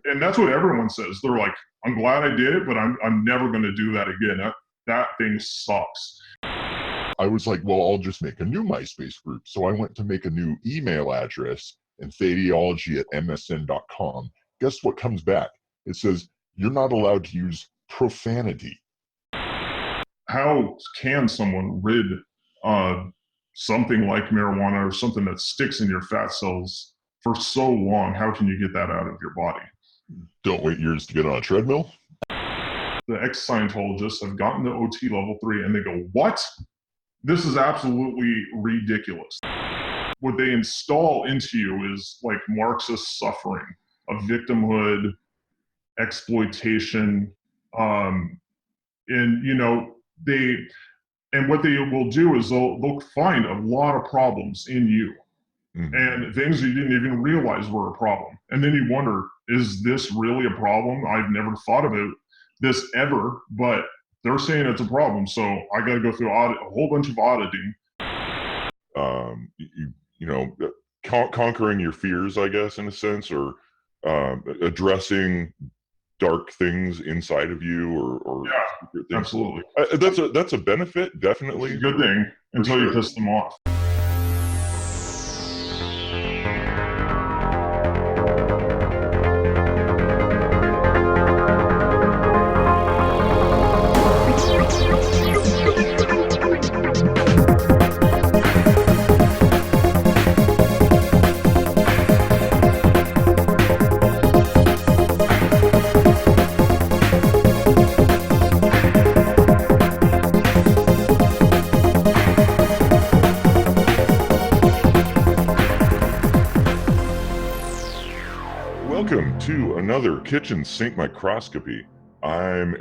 and that's what everyone says. They're like, I'm glad I did it, but I'm never going to do that again. That thing sucks. I was like, well, I'll just make a new MySpace group. So I went to make a new email address, Enthetaology@msn.com. Guess what comes back? It says, you're not allowed to use profanity. How can someone rid something like marijuana or something that sticks in your fat cells for so long? How can you get that out of your body? Don't wait years to get on a treadmill. The ex-Scientologists have gotten to OT level 3 and they go, what? This is absolutely ridiculous. What they install into you is like Marxist suffering, a victimhood, exploitation, and what they will do is they'll find a lot of problems in you, and things you didn't even realize were a problem. And then you wonder, is this really a problem? I've never thought about this ever, but they're saying it's a problem, so I got to go through a whole bunch of auditing. Conquering your fears, I guess, in a sense, or addressing dark things inside of you, or yeah, absolutely. That's a benefit, definitely. It's a good thing until you piss them off. Welcome to another kitchen sink microscopy. And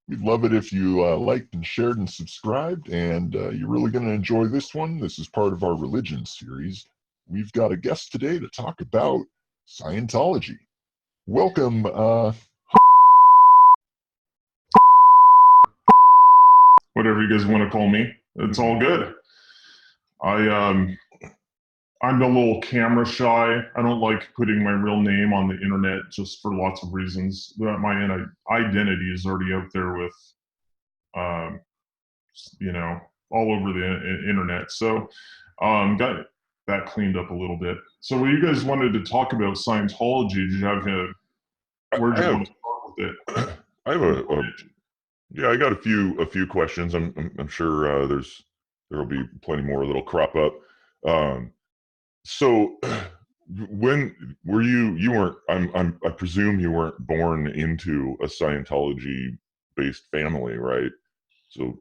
we'd love it if you liked and shared and subscribed, and you're really going to enjoy this one. This is part of our religion series. We've got a guest today to talk about Scientology. Welcome. Whatever you guys want to call me, it's all good. I'm a little camera shy. I don't like putting my real name on the internet just for lots of reasons. My identity is already out there with, all over the internet. So got that cleaned up a little bit. So when you guys wanted to talk about Scientology, did you have where'd you want to start with it? I have I got a few questions. I'm sure there'll be plenty more that'll crop up. So when were you weren't, I presume you weren't born into a Scientology based family, right? So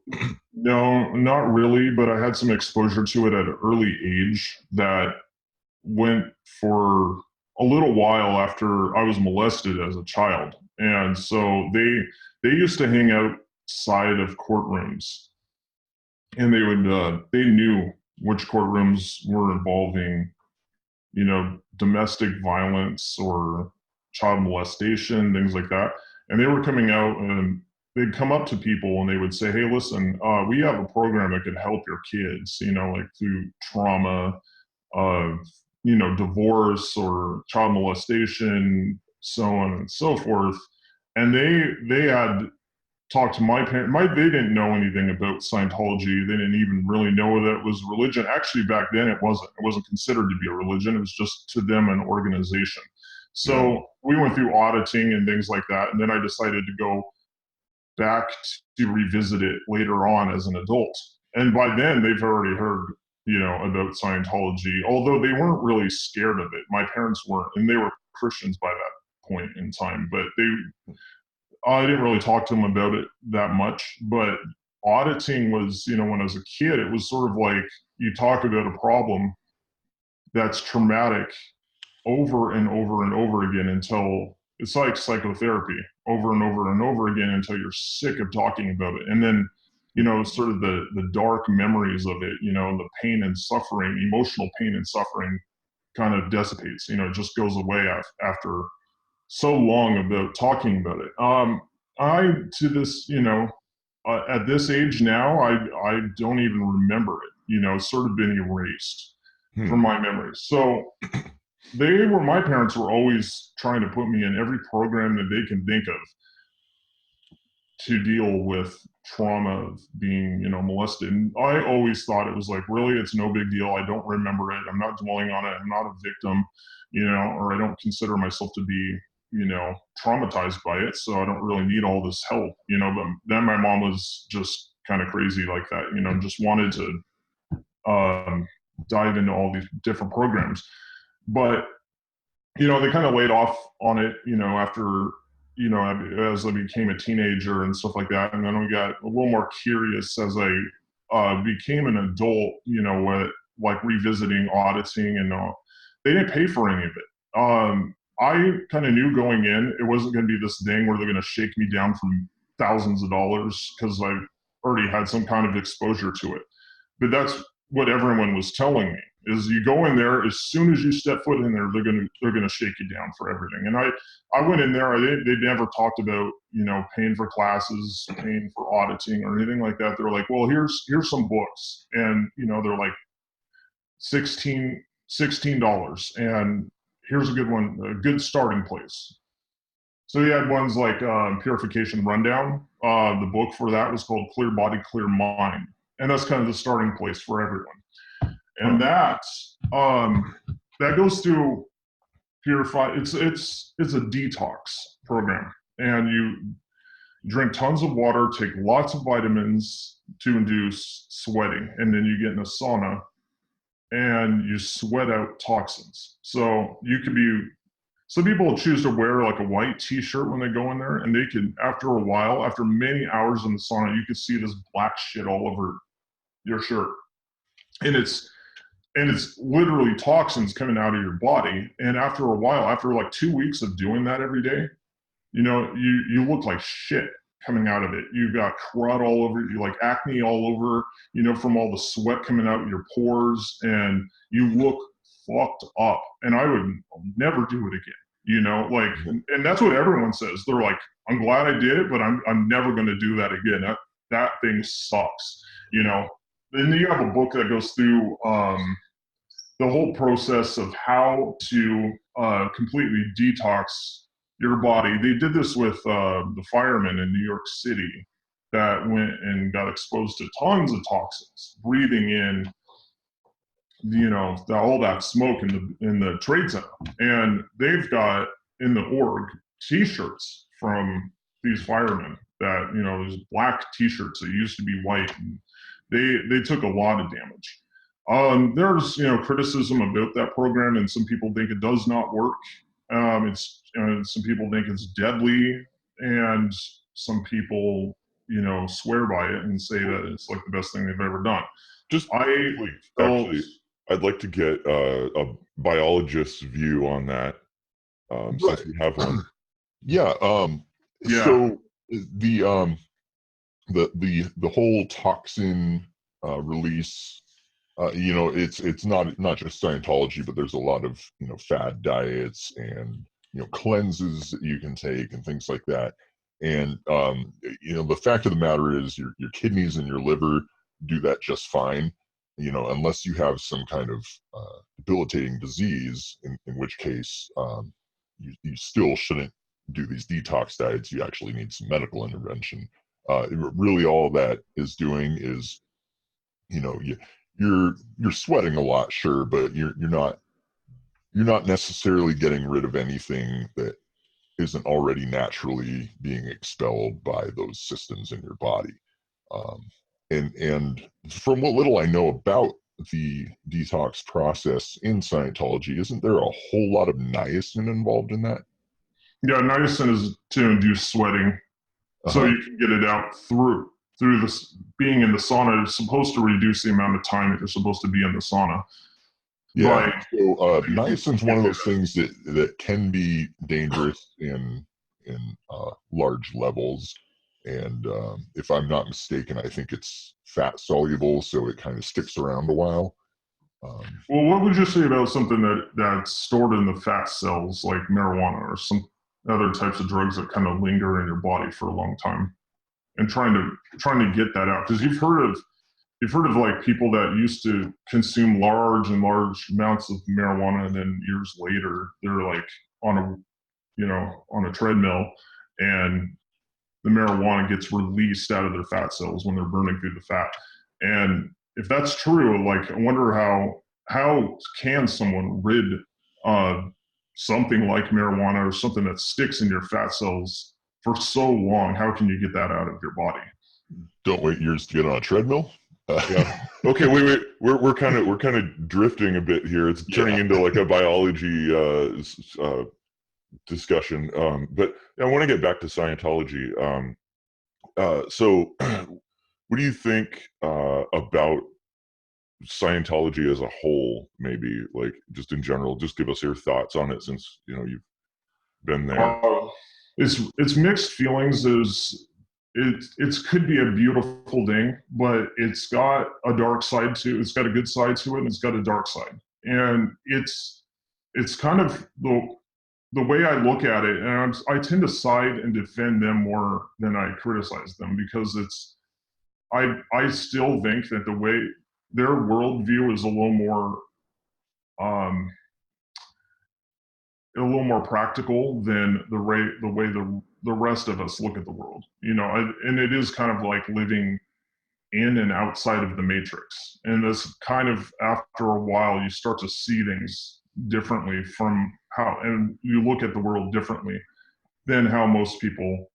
no, not really, but I had some exposure to it at an early age that went for a little while after I was molested as a child. And so they used to hang outside of courtrooms, and they knew which courtrooms were involving, domestic violence or child molestation, things like that. And they were coming out and they'd come up to people and they would say, hey, listen, we have a program that could help your kids, like through trauma, divorce or child molestation, so on and so forth. And they had talked to my parents. They didn't know anything about Scientology. They didn't even really know that it was religion. Actually, back then it wasn't considered to be a religion. It was just to them an organization. So we went through auditing and things like that. And then I decided to go back to revisit it later on as an adult. And by then they've already heard, about Scientology, although they weren't really scared of it. My parents weren't, and they were Christians by that point in time, but I didn't really talk to them about it that much. But auditing was, when I was a kid, it was sort of like you talk about a problem that's traumatic over and over and over again until it's like psychotherapy, over and over and over again until you're sick of talking about it. And then, sort of the dark memories of it, the pain and suffering, emotional pain and suffering kind of dissipates, it just goes away after so long about talking about it. At this age now, I don't even remember it, it's sort of been erased. from my memories. So my parents were always trying to put me in every program that they can think of to deal with trauma of being, molested. And I always thought it was like, really, it's no big deal. I don't remember it. I'm not dwelling on it. I'm not a victim, or I don't consider myself to be, traumatized by it. So I don't really need all this help, but then my mom was just kind of crazy like that, just wanted to dive into all these different programs. But, they kind of laid off on it, after as I became a teenager and stuff like that. And then we got a little more curious as I became an adult, like revisiting auditing and they didn't pay for any of it. I kind of knew going in, it wasn't going to be this thing where they're going to shake me down from thousands of dollars because I already had some kind of exposure to it. But that's what everyone was telling me. Is you go in there, as soon as you step foot in there, they're gonna shake you down for everything. And I went in there, they never talked about, paying for classes, paying for auditing or anything like that. They're like, well, here's some books. And, they're like $16, and here's a good one, a good starting place. So you had ones like Purification Rundown. The book for that was called Clear Body, Clear Mind. And that's kind of the starting place for everyone. And that goes through purify. It's a detox program, and you drink tons of water, take lots of vitamins to induce sweating, and then you get in a sauna and you sweat out toxins. So you could be. Some people choose to wear like a white T-shirt when they go in there, and they can, after a while, after many hours in the sauna, you can see this black shit all over your shirt, and it's literally toxins coming out of your body. And after a while, after like 2 weeks of doing that every day, you look like shit coming out of it. You've got crud all over you, like acne all over, from all the sweat coming out of your pores, and you look fucked up. And I would never do it again, and that's what everyone says. They're like, I'm glad I did it, but I'm never going to do that again. That thing sucks, Then you have a book that goes through the whole process of how to completely detox your body. They did this with the firemen in New York City that went and got exposed to tons of toxins, breathing in, all that smoke in the trade center. And they've got in the org T-shirts from these firemen that, these black T-shirts that used to be white. And they took a lot of damage. There's criticism about that program, and some people think it does not work. Some people think it's deadly, and some people swear by it and say that it's like the best thing they've ever done. Actually, I'd like to get a biologist's view on that, since we have one. Yeah. So the whole toxin release, it's not just Scientology, but there's a lot of fad diets and cleanses that you can take and things like that. And the fact of the matter is your kidneys and your liver do that just fine, unless you have some kind of debilitating disease, in which case you still shouldn't do these detox diets. You actually need some medical intervention. Really all that is doing is, you're sweating a lot, sure, but you're not necessarily getting rid of anything that isn't already naturally being expelled by those systems in your body. And from what little I know about the detox process in Scientology, isn't there a whole lot of niacin involved in that? Yeah, niacin is to induce sweating, so you can get it out through this. Being in the sauna is supposed to reduce the amount of time that you're supposed to be in the sauna. Yeah, so niacin's one of those things that can be dangerous in large levels. And if I'm not mistaken, I think it's fat soluble, so it kind of sticks around a while. Well, what would you say about something that's stored in the fat cells, like marijuana or some other types of drugs that kind of linger in your body for a long time, and trying to get that out? Because you've heard of you've heard of like people that used to consume large amounts of marijuana, and then years later they're like on a on a treadmill, and the marijuana gets released out of their fat cells when they're burning through the fat. And if that's true, like I wonder how can someone rid something like marijuana or something that sticks in your fat cells for so long? How can you get that out of your body? Don't wait years to get on a treadmill. Yeah. Okay. Wait. We're kind of drifting a bit here. It's turning into like a biology discussion. But I want to get back to Scientology. So, what do you think about Scientology as a whole? Maybe like just in general. Just give us your thoughts on it, since you've been there. It's mixed feelings. It could be a beautiful thing, but it's got a dark side too. It's got a good side to it, and it's got a dark side. And it's kind of the way I look at it, and I tend to side and defend them more than I criticize them, because I still think that the way their worldview is a little more practical than the way the rest of us look at the world. And it is kind of like living in and outside of the matrix. And this kind of, after a while, you start to see things differently and you look at the world differently than how most people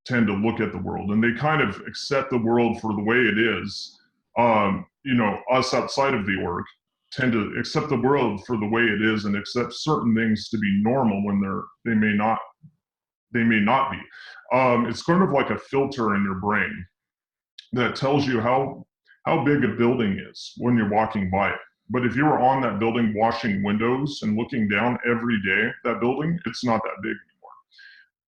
tend to look at the world. And they kind of accept the world for the way it is. Us outside of the org tend to accept the world for the way it is and accept certain things to be normal when they may not be. It's kind of like a filter in your brain that tells you how big a building is when you're walking by it. But if you were on that building washing windows and looking down every day, that building, it's not that big anymore.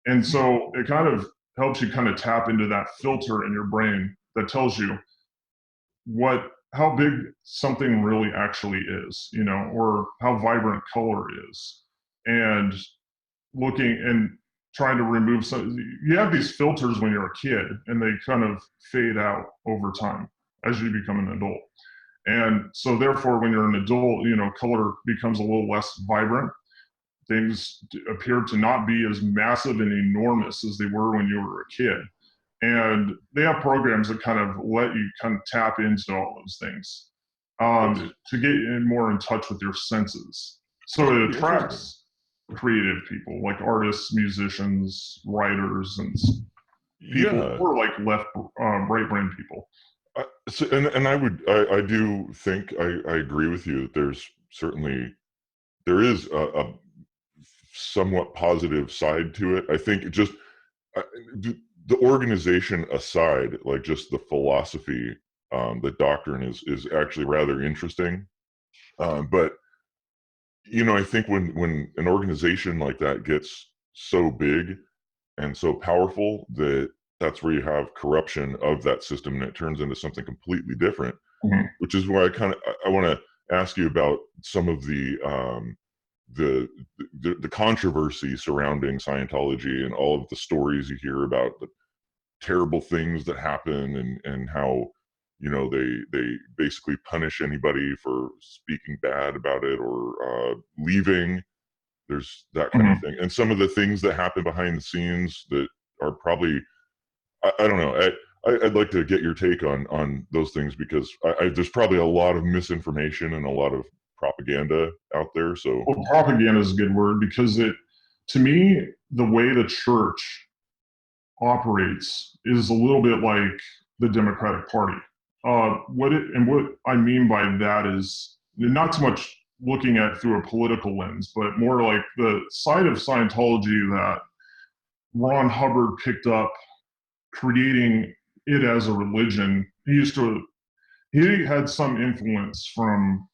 And so it kind of helps you kind of tap into that filter in your brain that tells you how big something really actually is, or how vibrant color is. And looking and trying to remove you have these filters when you're a kid, and they kind of fade out over time as you become an adult. And so therefore, when you're an adult, color becomes a little less vibrant. Things appear to not be as massive and enormous as they were when you were a kid. And they have programs that kind of let you kind of tap into all those things to get more in touch with your senses. So it attracts creative people like artists, musicians, writers, and people who are like right brain people. I do think I agree with you that there is a somewhat positive side to it. I think just the organization aside, like just the philosophy, the doctrine is actually rather interesting. But I think when an organization like that gets so big and so powerful, that's where you have corruption of that system, and it turns into something completely different. Mm-hmm. Which is why I want to ask you about some of the controversy surrounding Scientology and all of the stories you hear about the terrible things that happen, and how they basically punish anybody for speaking bad about it or leaving. There's that kind of thing, and some of the things that happen behind the scenes that are probably I don't know. I'd like to get your take on those things, because there's probably a lot of misinformation and a lot of propaganda out there. So, well, propaganda is a good word, because to me, the way the church operates is a little bit like the Democratic Party. What I mean by that is not so much looking at it through a political lens, but more like the side of Scientology that Ron Hubbard picked up, creating it as a religion. He had some influence from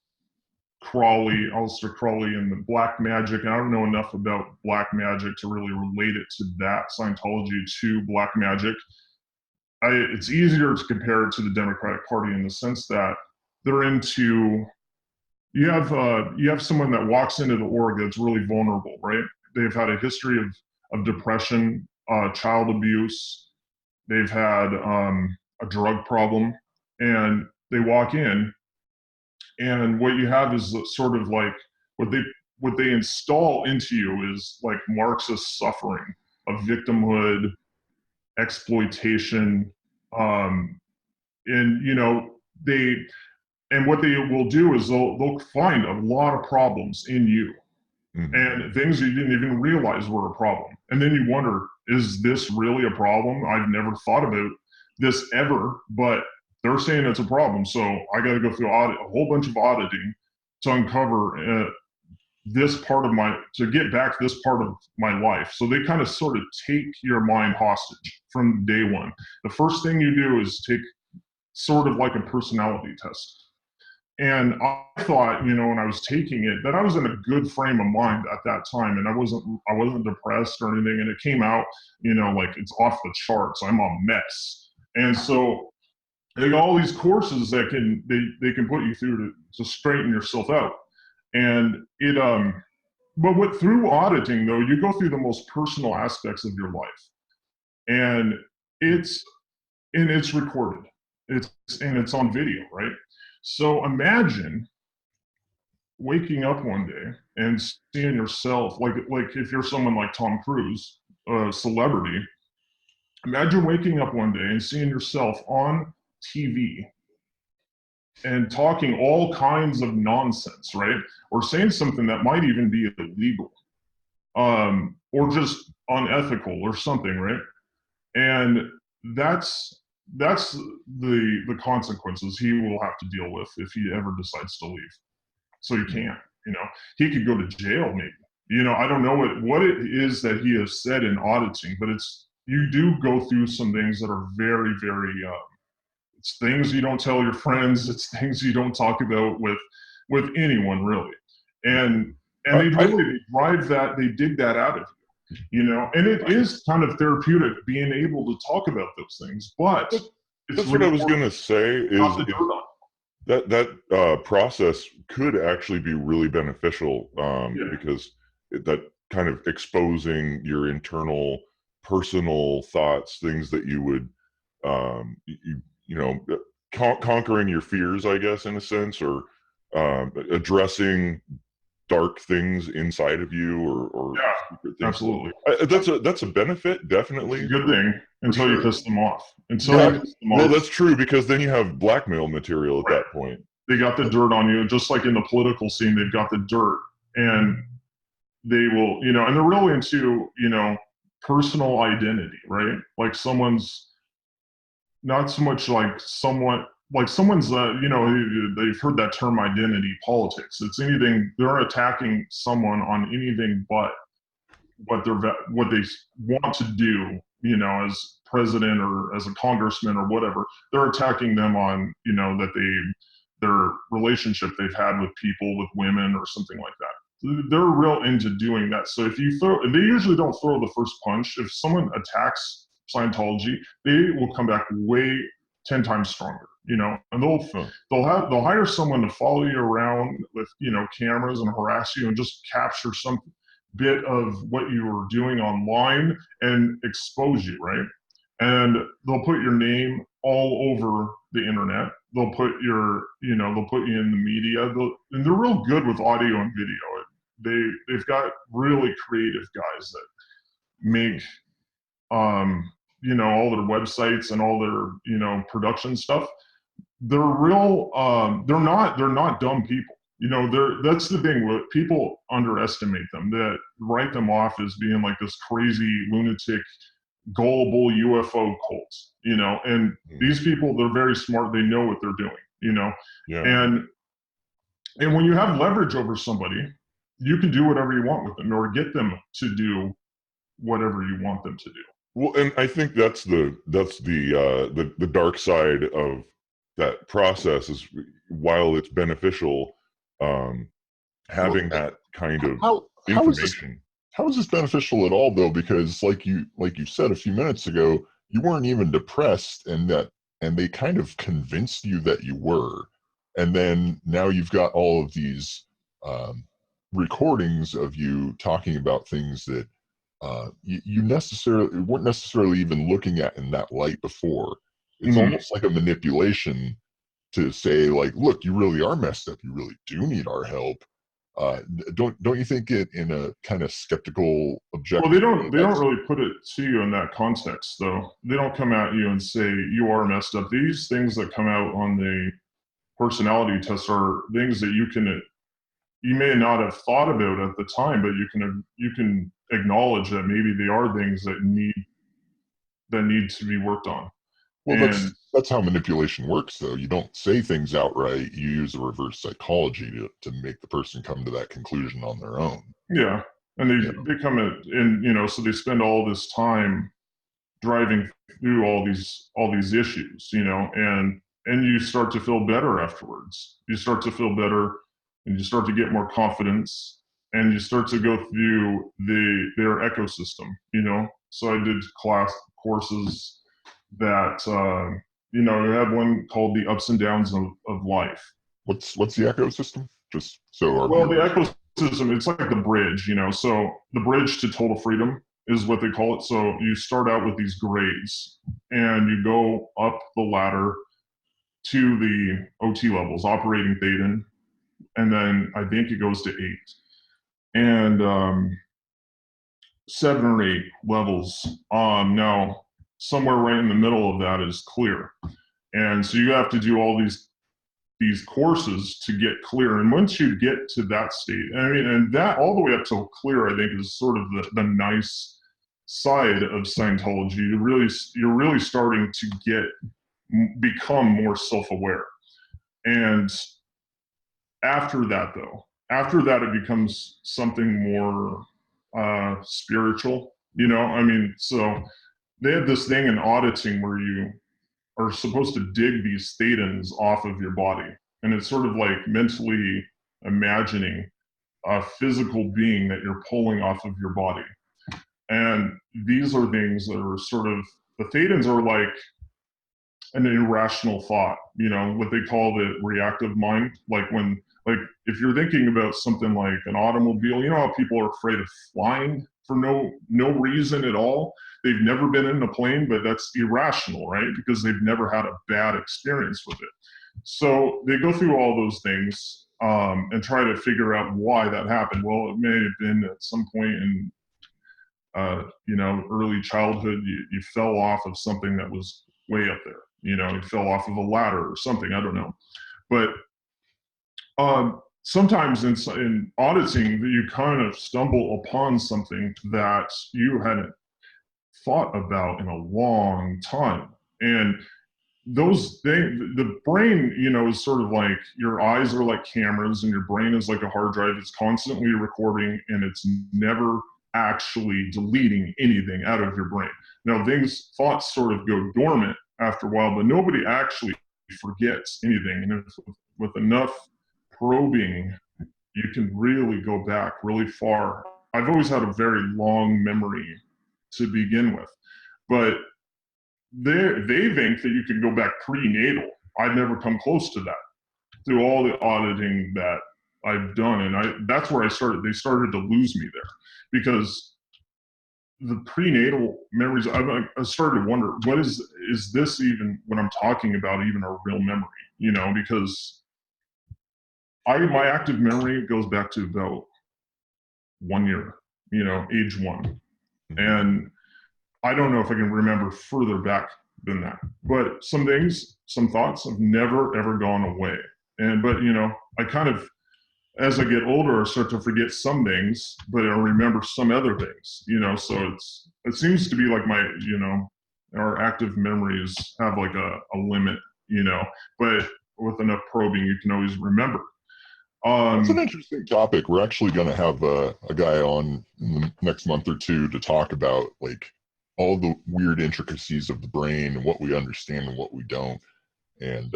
Aleister Crowley, and the black magic. And I don't know enough about black magic to really relate it to that Scientology to black magic. It's easier to compare it to the Democratic Party in the sense that they're into. You have someone that walks into the org that's really vulnerable, right? They've had a history of depression, child abuse. They've had a drug problem, and they walk in, and what you have is sort of like what they install into you is like Marxist suffering of victimhood, exploitation, and what they will do is they'll find a lot of problems in you, and things you didn't even realize were a problem. And then you wonder, is this really a problem? I've never thought about this ever, but they're saying it's a problem. So I got to go through a whole bunch of auditing to uncover to get back this part of my life. So they kind of sort of take your mind hostage from day one. The first thing you do is take sort of like a personality test. And I thought, when I was taking it, that I was in a good frame of mind at that time, and I wasn't depressed or anything. And it came out, like it's off the charts. I'm a mess. And so they got all these courses that they can put you through to straighten yourself out. And it but through auditing though, you go through the most personal aspects of your life, and it's recorded. It's on video, right? So imagine waking up one day and seeing yourself, like if you're someone like Tom Cruise, a celebrity, imagine waking up one day and seeing yourself on TV and talking all kinds of nonsense, right? Or saying something that might even be illegal, or just unethical or something, right? And that's the consequences he will have to deal with if he ever decides to leave. So he can't, he could go to jail maybe. I don't know what it is that he has said in auditing, but you do go through some things that are very, very, it's things you don't tell your friends. It's things you don't talk about with anyone really. And they drive that, they dig that out of you, and it is kind of therapeutic being able to talk about those things, but that's what I was going to say is that process could actually be really beneficial, because that kind of exposing your internal personal thoughts, things that you would, conquering your fears, I guess, in a sense, or addressing dark things inside of you, or secret things. Absolutely. That's a benefit, definitely. It's a good thing until you piss them off. Well, that's true, because then you have blackmail material at that point. They got the dirt on you, just like in the political scene. They've got the dirt, and they will, and they're really into, personal identity, right? Like someone's not so much like someone's, they've heard that term identity politics. It's anything, they're attacking someone on anything but what they want to do, as president or as a congressman or whatever. They're attacking them on, their relationship they've had with people, with women or something like that. They're real into doing that. So if you throw, and they usually don't throw the first punch. If someone attacks Scientology, they will come back 10 times stronger, and they'll hire someone to follow you around with, cameras and harass you and just capture some bit of what you were doing online and expose you, right? And they'll put your name all over the internet. They'll put they'll put you in the media. And they're real good with audio and video. They've got really creative guys that make all their websites and all their production stuff. They're real. They're not dumb people. That's the thing. People underestimate them. That write them off as being like this crazy lunatic, gullible UFO cult. And these people, they're very smart. They know what they're doing. And when you have leverage over somebody, you can do whatever you want with them, or get them to do whatever you want them to do. Well, and I think that's the dark side of that process is, while it's beneficial, having that kind of information. How is this beneficial at all, though? Because like you said a few minutes ago, you weren't even depressed, and they kind of convinced you that you were, and then now you've got all of these recordings of you talking about things that you weren't necessarily even looking at in that light before. It's almost like a manipulation to say like, look, you really are messed up. You really do need our help. Don't you think it in a kind of skeptical, objective? Well, they don't really put it to you in that context, though. They don't come at you and say you are messed up. These things that come out on the personality test are things that you may not have thought about at the time, but you can acknowledge that maybe they are things that need to be worked on. Well, And that's how manipulation works, though. You don't say things outright. You use a reverse psychology to make the person come to that conclusion on their own. yeah, and they come in, so they spend all this time driving through all these issues, and you start to feel better afterwards. You start to feel better, and you start to get more confidence, and you start to go through their ecosystem. So I did courses that I had one called the ups and downs of life. What's the ecosystem? Just so the ecosystem, it's like the bridge, so the bridge to total freedom is what they call it. So you start out with these grades and you go up the ladder to the OT levels, operating Thetan, and then I think it goes to 8. And 7 or 8 levels. Now somewhere right in the middle of that is clear. And so you have to do all these courses to get clear. And once you get to that state, and that all the way up to clear, I think is sort of the nice side of Scientology. You're really starting to become more self-aware. And after that, it becomes something more spiritual, so they had this thing in auditing where you are supposed to dig these thetans off of your body. And it's sort of like mentally imagining a physical being that you're pulling off of your body. And these are things that are sort of, the thetans are like an irrational thought, what they call the reactive mind. Like if you're thinking about something like an automobile, how people are afraid of flying for no reason at all. They've never been in a plane, but that's irrational, right? Because they've never had a bad experience with it. So they go through all those things and try to figure out why that happened. Well, it may have been at some point in early childhood, you fell off of something that was way up there. You fell off of a ladder or something. I don't know. But sometimes in auditing, you kind of stumble upon something that you hadn't thought about in a long time. And those things, the brain, is sort of like your eyes are like cameras and your brain is like a hard drive. It's constantly recording and it's never actually deleting anything out of your brain. Now, thoughts sort of go dormant after a while, but nobody actually forgets anything. And with enough probing, you can really go back really far. I've always had a very long memory to begin with, but they think that you can go back prenatal. I've never come close to that through all the auditing that I've done, and that's where they started to lose me there, because the prenatal memories, I started to wonder, is this even, what I'm talking about, even a real memory? Because my active memory goes back to about 1 year, age 1. And I don't know if I can remember further back than that. But some things, some thoughts have never, ever gone away. But I kind of, as I get older, I start to forget some things, but I remember some other things, so it seems to be like our active memories have like a limit, but with enough probing, you can always remember. That's an interesting topic. We're actually going to have a guy on in the next month or two to talk about like all the weird intricacies of the brain and what we understand and what we don't. And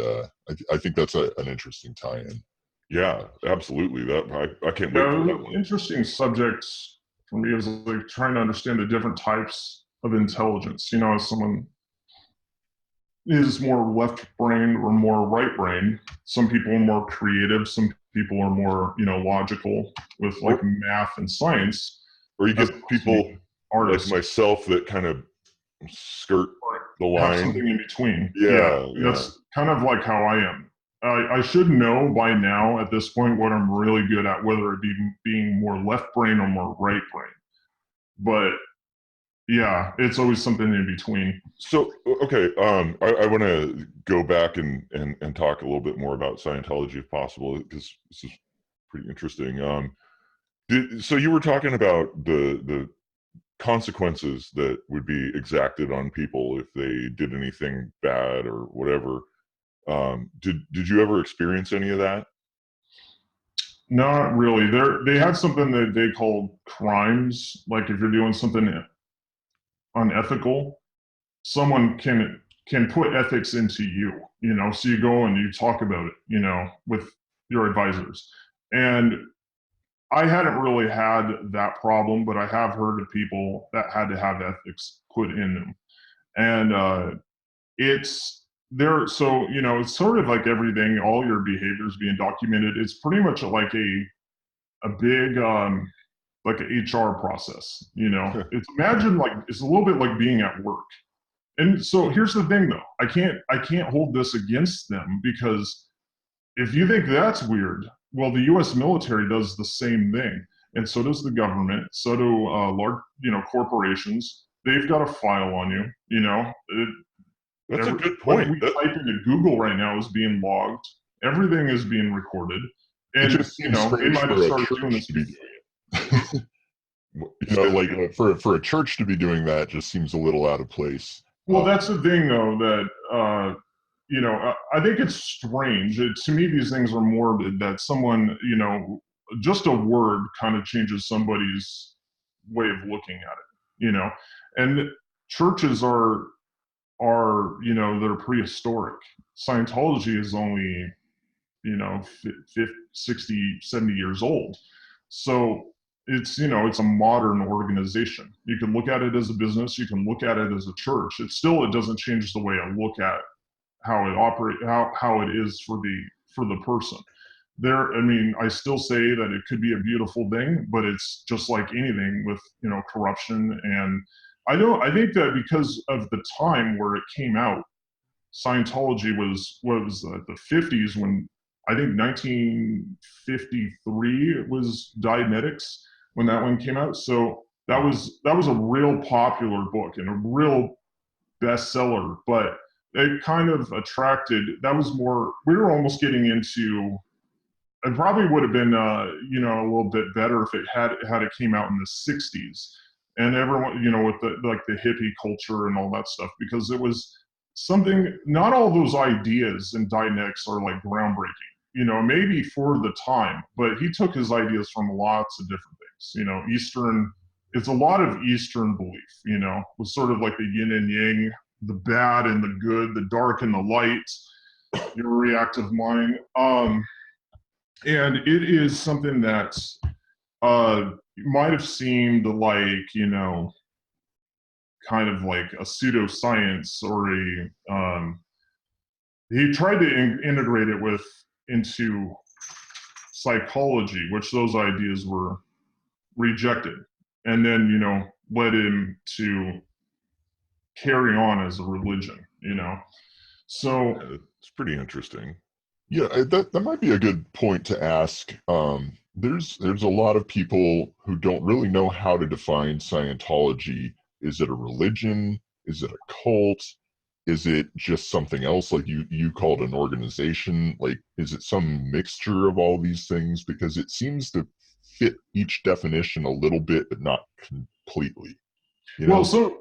I think that's an interesting tie-in. Yeah, absolutely. That I can't wait for that one. Interesting subject for me is like trying to understand the different types of intelligence. As someone is more left brain or more right brain, some people are more creative, some people are more logical with like math and science. Or you get people artists like myself that kind of skirt the line. Have something in between. Yeah. That's kind of like how I am. I should know by now at this point what I'm really good at, whether it be being more left brain or more right brain. But yeah, it's always something in between. So, okay, I want to go back and talk a little bit more about Scientology if possible, because this is pretty interesting. So you were talking about the consequences that would be exacted on people if they did anything bad or whatever. Did you ever experience any of that? Not really. They have something that they call crimes. Like if you're doing something unethical, someone can put ethics into you. You know, so you go and you talk about it. You know, with your advisors. And I hadn't really had that problem, but I have heard of people that had to have ethics put in them, and it's there. So you know, it's sort of like everything. All your behaviors being documented. It's pretty much like a big like an HR process. You know, it's imagine like it's a little bit like being at work. And so here's the thing, though. I can't hold this against them because if you think that's weird, well, the U.S. military does the same thing, and so does the government. So do large, you know, corporations. They've got a file on you. You know, That's a good what point. we type into Google right now is being logged. Everything is being recorded, It and just you seems know they strange might have for a started doing church this. to be doing it. You know, like for a church to be doing that just seems a little out of place. Well, that's the thing, though, that you know, I think it's strange. To me, these things are morbid. That someone, you know, just a word kind of changes somebody's way of looking at it. You know, and churches are you know they're prehistoric. Scientology is only you know 50, 60, 70 years old. So it's you know it's a modern organization. You can look at it as a business. You can look at it as a church. It doesn't change the way I look at how it operates, how it is for the person. There, I mean, I still say that it could be a beautiful thing, but it's just like anything with you know corruption. And I think that because of the time where it came out, Scientology was what was the 50s when I think 1953 it was Dianetics when that one came out. So that was a real popular book and a real bestseller, but it kind of attracted. That was more. We were almost getting into. It probably would have been you know a little bit better if it had it came out in the 60s and everyone you know with the like the hippie culture and all that stuff because it was something. Not all those ideas in Dianetics are like groundbreaking, you know, maybe for the time, but he took his ideas from lots of different things, you know, Eastern. It's a lot of Eastern belief, you know, with sort of like the yin and yang, the bad and the good, the dark and the light, your reactive mind. And it is something that might have seemed like, you know, kind of like a pseudoscience or he tried to integrate it into psychology, which those ideas were rejected, and then you know led him to carry on as a religion. You know, so It's pretty interesting. Yeah, that might be a good point to ask. There's a lot of people who don't really know how to define Scientology. Is it a religion? Is it a cult? Is it just something else like you called an organization? Like, is it some mixture of all these things? Because it seems to fit each definition a little bit, but not completely. You know? well, so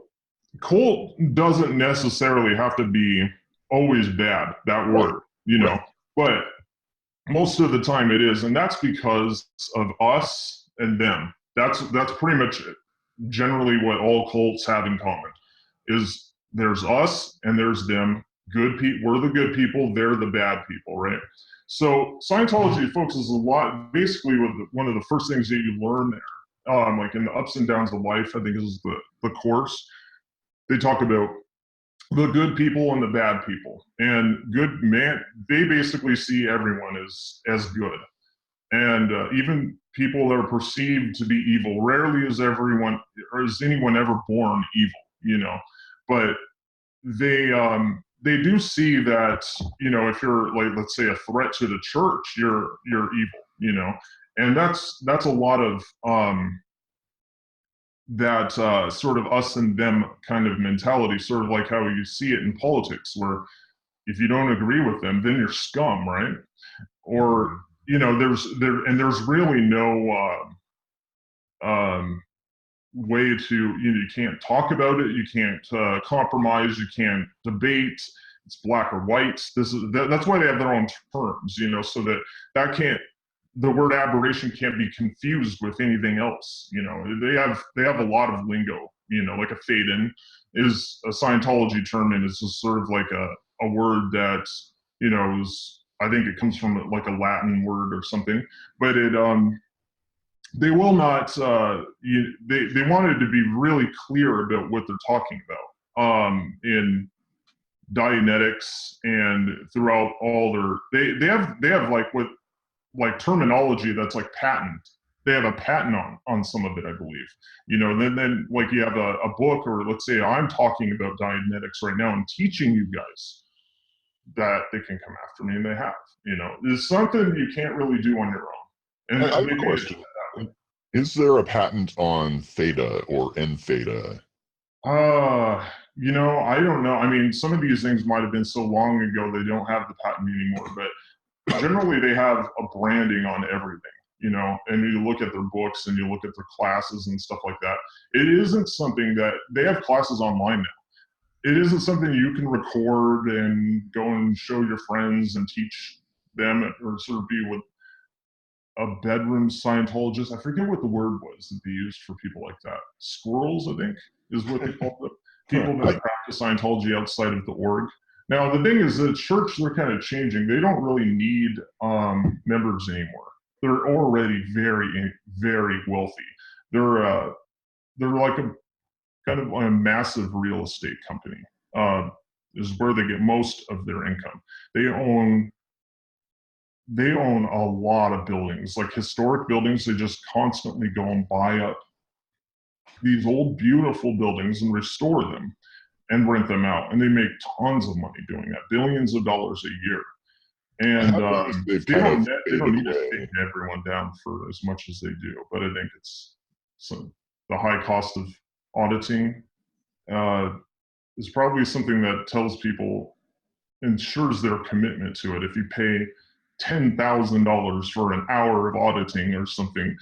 cult doesn't necessarily have to be always bad. That Right, word, you know, right. but most of the time it is, and that's because of us and them. That's pretty much it. Generally what all cults have in common is there's us and there's them. Good people, we're the good people, they're the bad people, right? So Scientology focuses a lot, basically with one of the first things that you learn there, like in the ups and downs of life, I think is the course. They talk about the good people and the bad people. And good man, they basically see everyone as good. And even people that are perceived to be evil, rarely is anyone ever born evil, you know. But they they do see that, you know, if you're like, let's say, a threat to the church, you're evil, you know, and that's a lot of that sort of us and them kind of mentality, sort of like how you see it in politics, where if you don't agree with them, then you're scum, right? Or, you know, there's really no way to, you know, you can't talk about it, you can't compromise, you can't debate. It's black or white. That's why they have their own terms, you know, so that can't, the word aberration can't be confused with anything else. You know, they have a lot of lingo, you know, like a fade-in is a Scientology term, and it's just sort of like a word that, you know, I think it comes from like a Latin word or something, but they will not, they wanted to be really clear about what they're talking about in Dianetics and throughout all they have like terminology that's like patent. They have a patent on some of it, I believe. You know, then like you have a book, or let's say I'm talking about Dianetics right now and teaching you guys that they can come after me, and they have. You know, it's something you can't really do on your own. And I have a question. Is there a patent on theta or N theta? You know, I don't know. I mean, some of these things might have been so long ago they don't have the patent anymore, but generally they have a branding on everything, you know, and you look at their books and you look at their classes and stuff like that. It isn't something that they have classes online now. It isn't something you can record and go and show your friends and teach them, or sort of be with a bedroom Scientologist. I forget what the word was that they used for people like that. Squirrels, I think, is what they call them. People that practice Scientology outside of the org. Now, the thing is, the church, they're kind of changing. They don't really need members anymore. They're already very, very wealthy. They're like a kind of a massive real estate company. Is where they get most of their income. They own a lot of buildings, like historic buildings. They just constantly go and buy up these old, beautiful buildings and restore them and rent them out. And they make tons of money doing that, billions of dollars a year. And they don't need to take everyone down for as much as they do. But I think it's the high cost of auditing is probably something that tells people, ensures their commitment to it. If you pay $10,000 for an hour of auditing or something,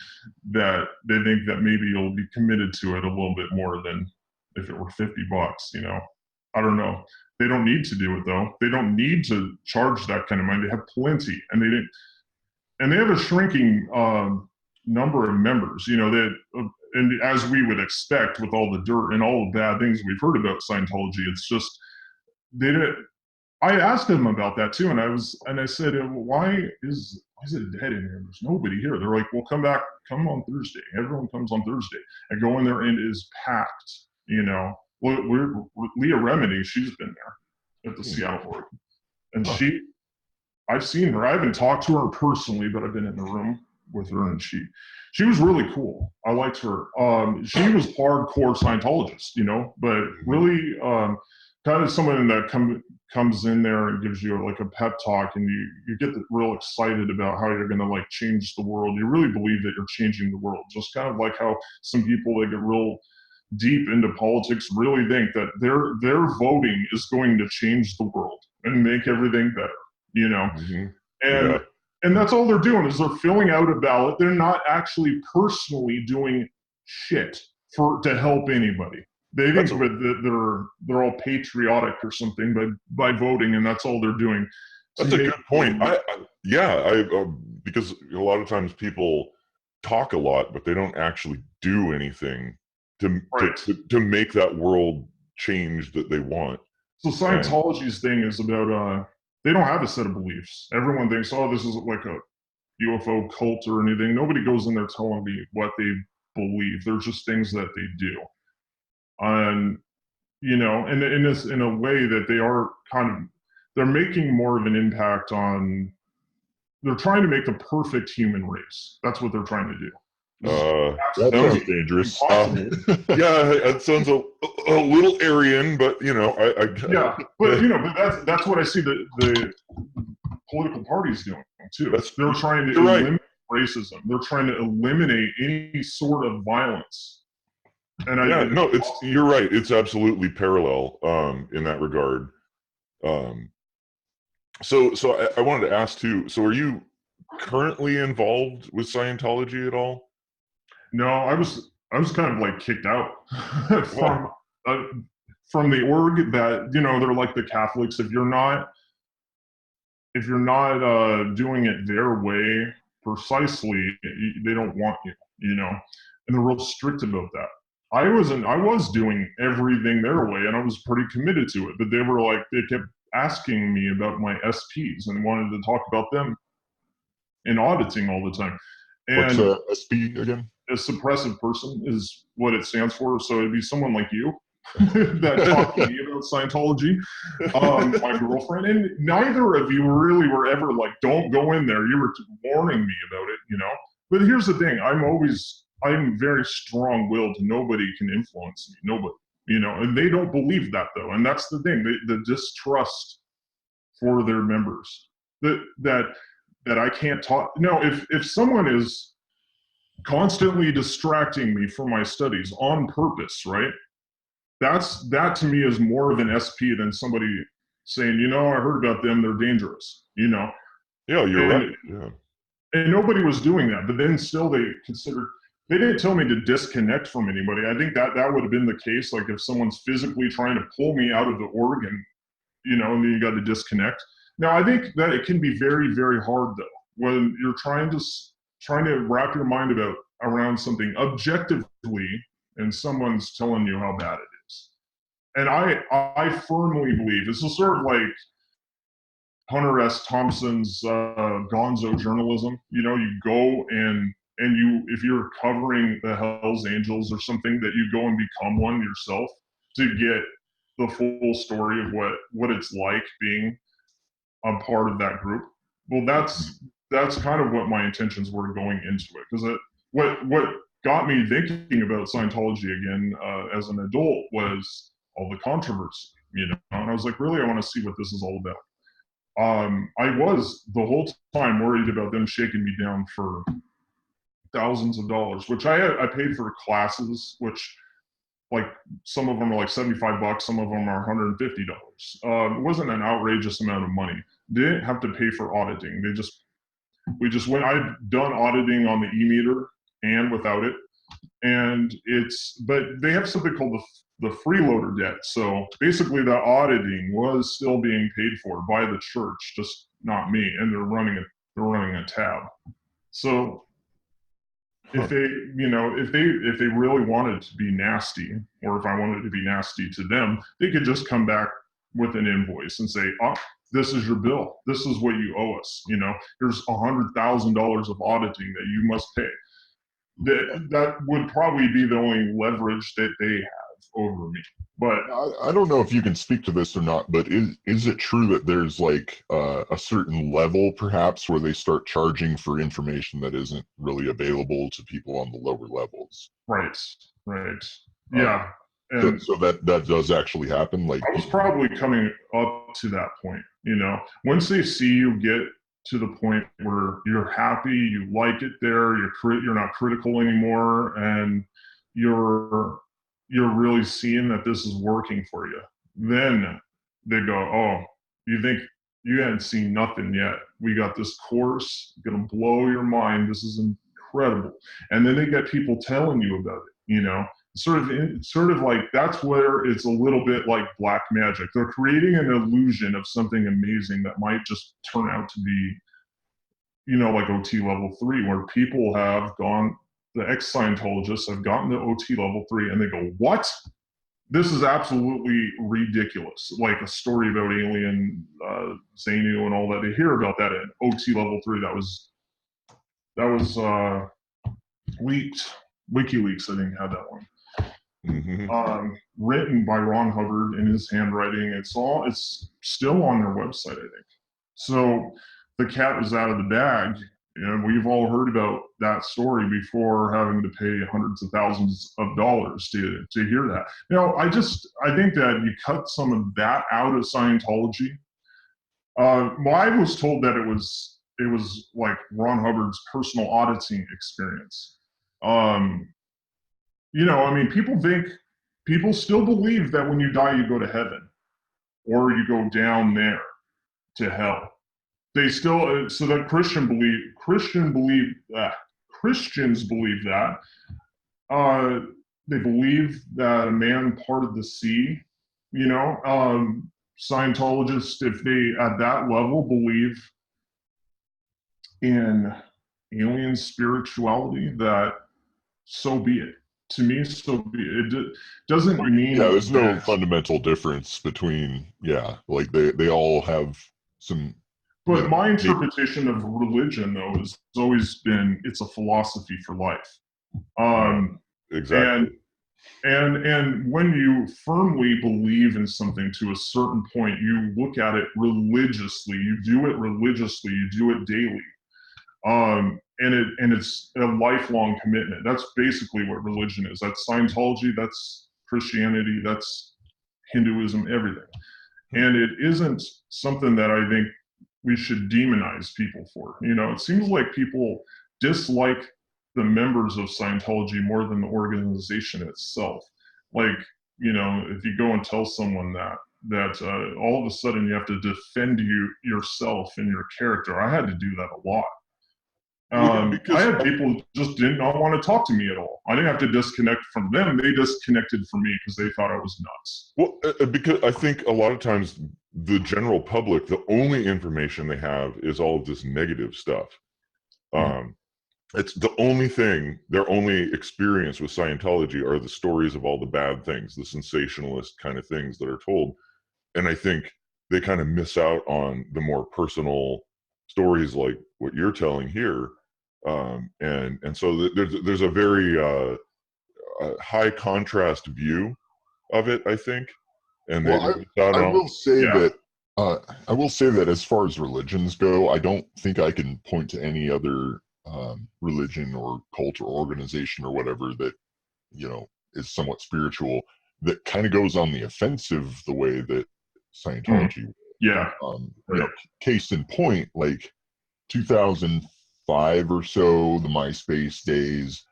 that they think that maybe you'll be committed to it a little bit more than if it were $50, you know. I don't know. They don't need to do it though. They don't need to charge that kind of money. They have plenty, and they have a shrinking number of members, you know, and as we would expect with all the dirt and all the bad things we've heard about Scientology, it's just, I asked them about that too, and I said, why is it dead in here? There's nobody here. They're like, well, come on Thursday. Everyone comes on Thursday. I go in there and it is packed, you know. Leah Remini, she's been there at the Seattle org, and I've seen her. I haven't talked to her personally, but I've been in the room with her, and she was really cool. I liked her. She was hardcore Scientologist, you know, but really kind of someone that comes in there and gives you like a pep talk, and you get real excited about how you're going to like change the world. You really believe that you're changing the world, just kind of like how some people that get real deep into politics really think that their voting is going to change the world and make everything better, you know. And that's all they're doing, is they're filling out a ballot. They're not actually personally doing shit to help anybody. They think that they're all patriotic or something by voting, and that's all they're doing. That's a good point. Because a lot of times people talk a lot, but they don't actually do anything to make that world change that they want. So Scientology's thing is about they don't have a set of beliefs. Everyone thinks, oh, this is like a UFO cult or anything. Nobody goes in there telling me what they believe. They're just things that they do. And, you know, and in a way that they are they're making more of an impact on, they're trying to make the perfect human race. That's what they're trying to do. That That would sounds be dangerous. impossible. Yeah, it sounds a little Aryan, but you know, Yeah, but but that's what I see the political parties doing too. That's They're trying to you're right. eliminate racism. They're trying to eliminate any sort of violence. And No, you're right. It's absolutely parallel in that regard. So I wanted to ask too. So are you currently involved with Scientology at all? No, I was kind of like kicked out Well, uh, from the org that they're like the Catholics. If you're not doing it their way precisely, they don't want you. And they're real strict about that. I was doing everything their way, and I was pretty committed to it. But they kept asking me about my SPs and wanted to talk about them in auditing all the time. What's And SP again? a suppressive person is what it stands for. So it'd be someone like you that talked to me about Scientology, my girlfriend, and neither of you really were ever like, don't go in there. You were warning me about it. But here's the thing: I'm very strong-willed. Nobody can influence me. Nobody, and they don't believe that though, and that's the thing: the distrust for their members. That I can't talk. No, if someone is constantly distracting me from my studies on purpose, right? That to me is more of an SP than somebody saying, I heard about them, they're dangerous, Yeah, you're right. Yeah. And nobody was doing that, but then still they didn't tell me to disconnect from anybody. I think that would have been the case, like if someone's physically trying to pull me out of the org and then you got to disconnect. Now, I think that it can be very, very hard though, when you're trying to wrap your mind around something objectively and someone's telling you how bad it is. And I firmly believe this is sort of like Hunter S. Thompson's gonzo journalism. You go and if you're covering the Hells Angels or something, that you go and become one yourself to get the full story of what it's like being a part of that group. Well, that's kind of what my intentions were going into it, because what got me thinking about Scientology again as an adult was all the controversy, and I was like, really, I want to see what this is all about. I was the whole time worried about them shaking me down for thousands of dollars, which I paid for classes, which like some of them are like $75, some of them are $150. It wasn't an outrageous amount of money. They didn't have to pay for auditing. We just went. I've done auditing on the e-meter and without it, but they have something called the freeloader debt. So basically, the auditing was still being paid for by the church, just not me. And they're running a tab. So if they really wanted to be nasty, or if I wanted to be nasty to them, they could just come back with an invoice and say, oh, this is your bill. This is what you owe us. Here's $100,000 of auditing that you must pay. That would probably be the only leverage that they have over me. But I don't know if you can speak to this or not, but is it true that there's like a certain level perhaps where they start charging for information that isn't really available to people on the lower levels? Right. Yeah. And so that does actually happen. Like, I was probably coming up to that point, once they see you get to the point where you're happy, you like it there, you're not critical anymore, and you're really seeing that this is working for you. Then they go, oh, you think you hadn't seen nothing yet. We got this course, gonna blow your mind. This is incredible. And then they get people telling you about it, sort of like that's where it's a little bit like black magic. They're creating an illusion of something amazing that might just turn out to be, like OT level 3, where people have gone, the ex-Scientologists have gotten to OT level 3 and they go, what? This is absolutely ridiculous. Like a story about alien Xenu and all that. They hear about that at OT level 3. That was leaked. WikiLeaks, I think, had that one. Mm-hmm. Written by Ron Hubbard in his handwriting. It's still on their website, I think. So the cat was out of the bag, And we've all heard about that story before, having to pay hundreds of thousands of dollars to hear that. I think that you cut some of that out of Scientology. Well, I was told that it was like Ron Hubbard's personal auditing experience. People still believe that when you die, you go to heaven, or you go down there to hell. They still, so that Christians believe that. They believe that a man parted the sea. Scientologists, if they at that level believe in alien spirituality, that so be it. To me, so be it. It doesn't mean there's no fundamental difference between like they all have some. But my interpretation of religion, though, has always been it's a philosophy for life. Exactly. And when you firmly believe in something to a certain point, you look at it religiously. You do it religiously. You do it daily. And it's a lifelong commitment. That's basically what religion is. That's Scientology. That's Christianity. That's Hinduism. Everything. And it isn't something that I think we should demonize people for. It seems like people dislike the members of Scientology more than the organization itself. Like, if you go and tell someone that all of a sudden you have to defend yourself and your character. I had to do that a lot. I had people who just did not want to talk to me at all. I didn't have to disconnect from them. They disconnected from me because they thought I was nuts. Well, because I think a lot of times the general public, the only information they have is all of this negative stuff. It's the only thing, their only experience with Scientology are the stories of all the bad things, the sensationalist kind of things that are told. And I think they kind of miss out on the more personal stories like what you're telling here. And so there's a very high contrast view of it, I think. And I will say that as far as religions go, I don't think I can point to any other religion or cult or organization or whatever that is somewhat spiritual that kind of goes on the offensive the way that Scientology. Case in point, like 2005 or so, the MySpace days.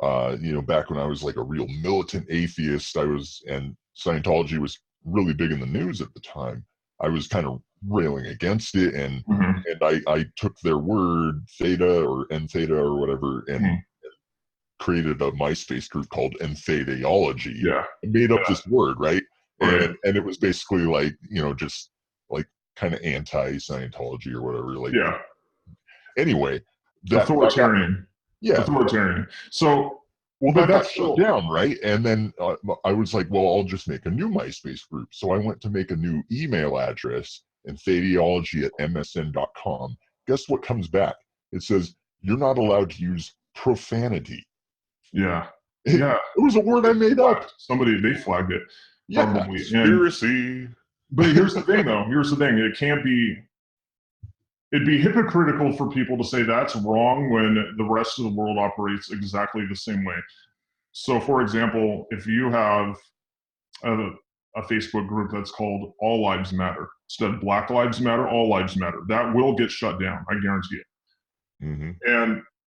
Back when I was like a real militant atheist, and Scientology was really big in the news at the time. I was kind of railing against it, and I took their word, theta or Entheta or whatever, and created a MySpace group called Enthetaology. And made up this word, right? And it was basically like, just like kind of anti-Scientology or whatever. Anyway, authoritarian. Authoritarian. So, that got shut down, right? And then I was like, well, I'll just make a new MySpace group. So I went to make a new email address, Enthetaology@msn.com. Guess what comes back? It says, you're not allowed to use profanity. It was a word I made up. They flagged it. Probably. Conspiracy. But here's the thing, though. It'd be hypocritical for people to say that's wrong when the rest of the world operates exactly the same way. So, for example, if you have a Facebook group that's called All Lives Matter, instead of Black Lives Matter, All Lives Matter, that will get shut down. I guarantee it.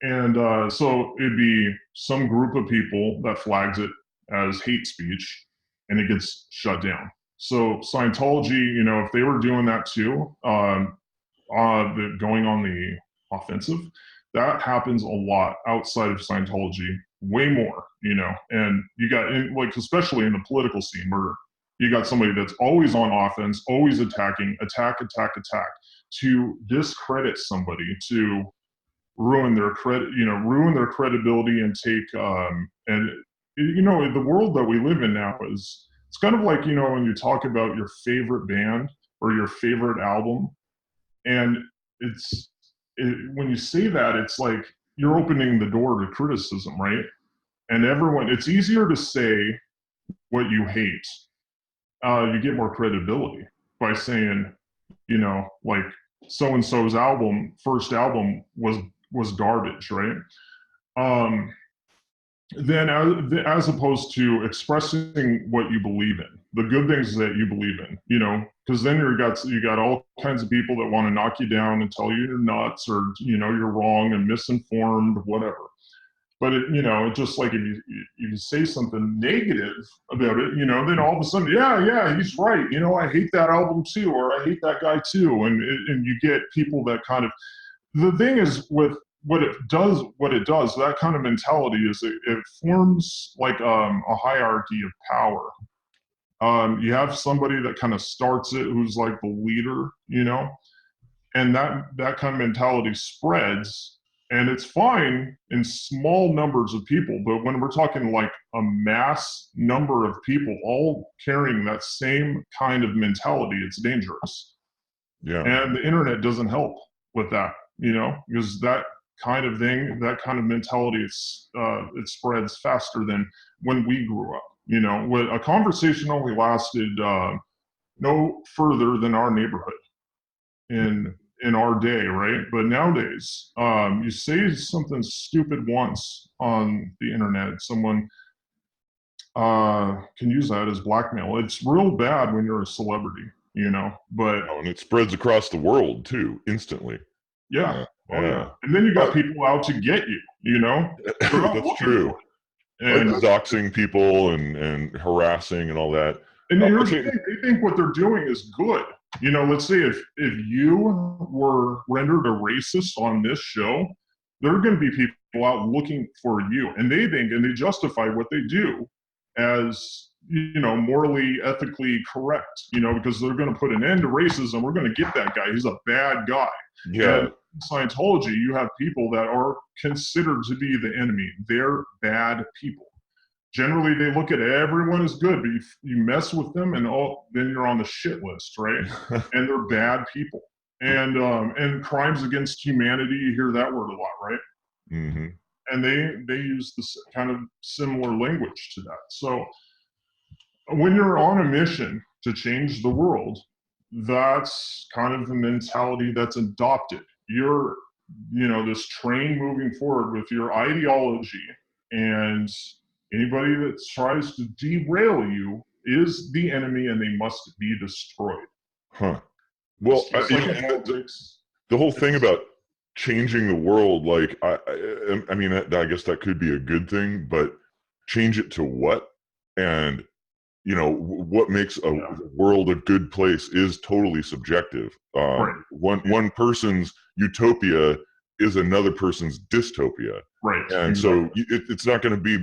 And so it'd be some group of people that flags it as hate speech, and it gets shut down. So Scientology, if they were doing that too, going on the offensive, that happens a lot outside of Scientology, way more, and you got especially in the political scene where you got somebody that's always on offense, always attacking, attack, to discredit somebody, to ruin their credibility and take, the world that we live in now it's kind of like, when you talk about your favorite band or your favorite album, and when you say that, it's like you're opening the door to criticism, right? And it's easier to say what you hate. You get more credibility by saying, like so-and-so's first album was was garbage, right? Then as opposed to expressing what you believe in, the good things that you believe in, you know, because then you got all kinds of people that want to knock you down and tell you you're nuts, or, you know, you're wrong and misinformed, whatever. But it, you know, just like if you say something negative about it, you know, then all of a sudden, yeah, he's right. You know, I hate that album too, or I hate that guy too, and you get people that kind of. The thing is with what it does, that kind of mentality is it forms like a hierarchy of power. You have somebody that kind of starts it, who's like the leader, you know, and that kind of mentality spreads, and it's fine in small numbers of people, but when we're talking like a mass number of people all carrying that same kind of mentality, it's dangerous. Yeah. And the internet doesn't help with that, you know, because that kind of thing, that kind of mentality, it spreads faster than when we grew up. You know, a conversation only lasted no further than our neighborhood in our day, right? But nowadays, you say something stupid once on the internet, someone can use that as blackmail. It's real bad when you're a celebrity, you know, but and it spreads across the world too, instantly. Yeah. Oh, yeah. And then you got people out to get you, you know? That's true. And doxing people and harassing and all that. And here's the thing, they think what they're doing is good. You know, let's say if you were rendered a racist on this show, there are going to be people out looking for you. And they think, and they justify what they do as, you know, morally, ethically correct, you know, because they're going to put an end to racism. We're going to get that guy. He's a bad guy. Yeah. And in Scientology, you have people that are considered to be the enemy. They're bad people. Generally, they look at everyone as good, but you mess with them, and then you're on the shit list, right? And they're bad people. And crimes against humanity, you hear that word a lot, right? Mm-hmm. And they use this kind of similar language to that. So when you're on a mission to change the world, that's kind of the mentality that's adopted. You're, you know, this train moving forward with your ideology, and anybody that tries to derail you is the enemy, and they must be destroyed. Huh. Well, the whole thing about changing the world, like, I mean, I guess that could be a good thing, but change it to what? And, you know, what makes a world a good place is totally subjective. Right. One person's utopia is another person's dystopia. Right. And exactly. So it's not going to be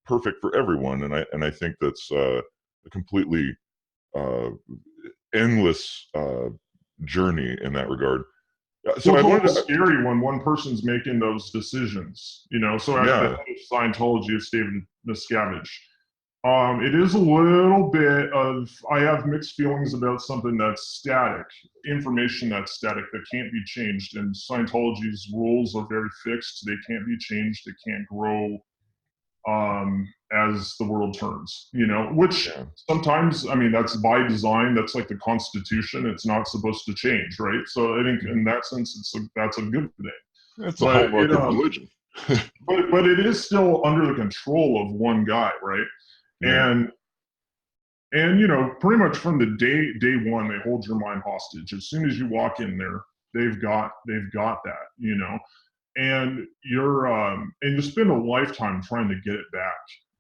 perfect for everyone. And I think that's a completely endless journey in that regard. So well, I wanted it's scary when one person's making those decisions, you know. So at the head of Scientology, it's David Miscavige. It is a little bit of, I have mixed feelings about something that's static, information that's static, that can't be changed. And Scientology's rules are very fixed. They can't be changed. They can't grow as the world turns, you know, which sometimes, I mean, that's by design. That's like the Constitution. It's not supposed to change, right? So I think in that sense, that's a good thing. That's a hallmark of religion. but it is still under the control of one guy, right? Yeah. And you know, pretty much from the day one, they hold your mind hostage. As soon as you walk in there, they've got that, you know. And you spend a lifetime trying to get it back.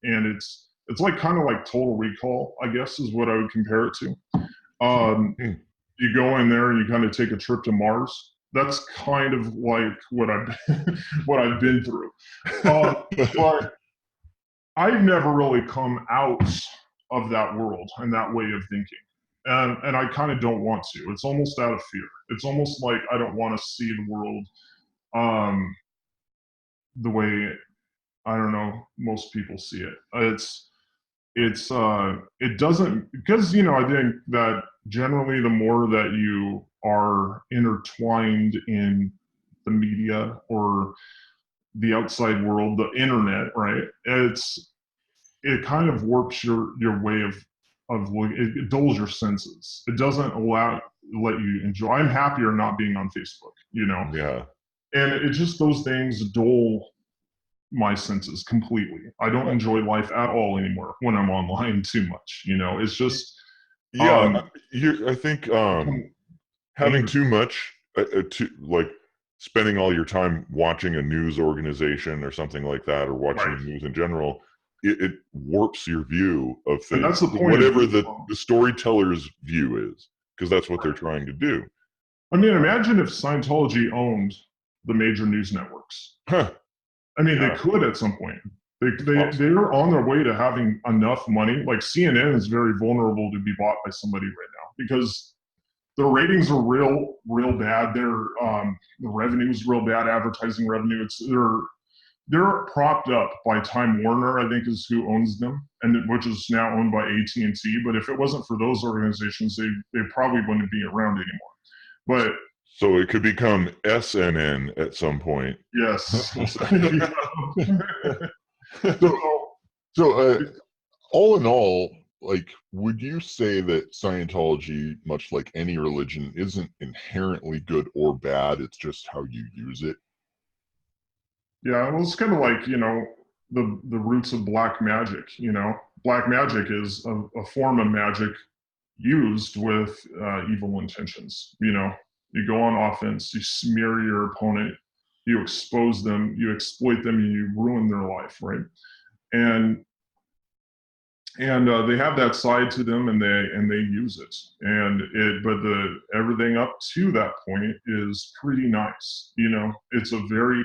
And it's like kind of like Total Recall, I guess, is what I would compare it to. You go in there and you kind of take a trip to Mars. That's kind of like what I've been through. But I've never really come out of that world and that way of thinking. And I kind of don't want to. It's almost out of fear. It's almost like I don't want to see the world the way, I don't know, most people see it. It doesn't, because, you know, I think that generally the more that you are intertwined in the media or the outside world, the internet, right? It kind of warps your way of it dulls your senses. It doesn't let you enjoy. I'm happier not being on Facebook, you know. Yeah. and it just, those things dull my senses completely. I don't enjoy life at all anymore when I'm online too much. It's just Yeah, I think having angry. too much, like spending all your time watching a news organization or something like that, or watching Right. the news in general, it warps your view of And things, that's the point of whatever news. the storyteller's view is, because that's what they're trying to do. I mean, imagine if Scientology owned the major news networks. Huh. I mean, they Yeah. could at some point. Awesome. They're on their way to having enough money. Like CNN is very vulnerable to be bought by somebody right now because their ratings are real bad. The revenue is real bad. Advertising revenue. They're propped up by Time Warner, I think, is who owns them, and which is now owned by AT&T. But if it wasn't for those organizations, they probably wouldn't be around anymore. But so it could become SNN at some point. yes. So, all in all, like, would you say that Scientology, much like any religion, isn't inherently good or bad? It's just how you use it. Yeah, well, it's kind of like, the roots of black magic. Black magic is a form of magic used with evil intentions. You go on offense, you smear your opponent, you expose them, you exploit them, and you ruin their life, right? And they have that side to them, and they use it, but the everything up to that point is pretty nice. It's a very,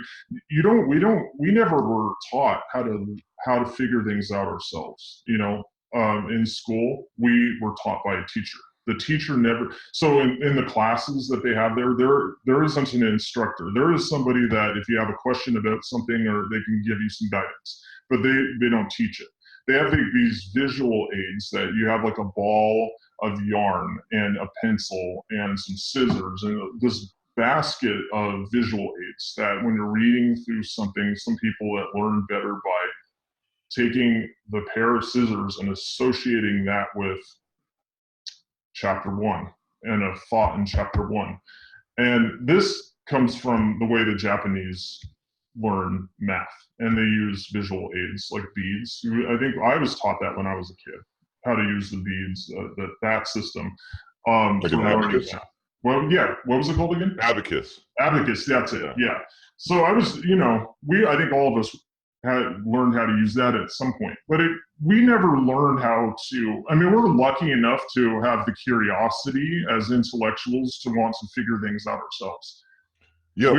we never were taught how to figure things out ourselves. In school we were taught by a teacher. The teacher never, so in the classes that they have there isn't an instructor. There is somebody that if you have a question about something, or they can give you some guidance, but they don't teach it. They have these visual aids that you have, like a ball of yarn and a pencil and some scissors and this basket of visual aids that when you're reading through something, some people that learn better by taking the pair of scissors and associating that with chapter one and a thought in chapter one. And this comes from the way the Japanese learn math, and they use visual aids like beads. I think I was taught that when I was a kid, how to use the beads, that system, Like for an learning abacus? math. Well, yeah. What was it called again? Abacus. Abacus. That's it. Yeah. So I was, I think all of us had learned how to use that at some point, but we never learned how to. I mean, we're lucky enough to have the curiosity as intellectuals to want to figure things out ourselves. Yeah,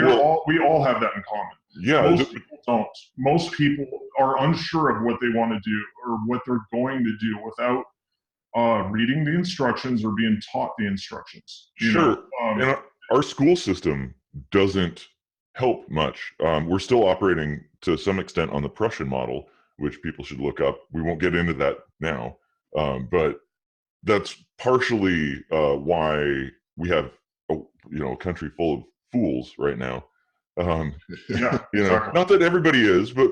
we all have that in common. yeah. Most people don't. Most people are unsure of what they want to do or what they're going to do without reading the instructions or being taught the instructions. Sure. And our school system doesn't help much. We're still operating to some extent on the Prussian model, which people should look up. We won't get into that now, but that's partially why we have a country full of fools right now. Yeah, exactly. Not that everybody is, but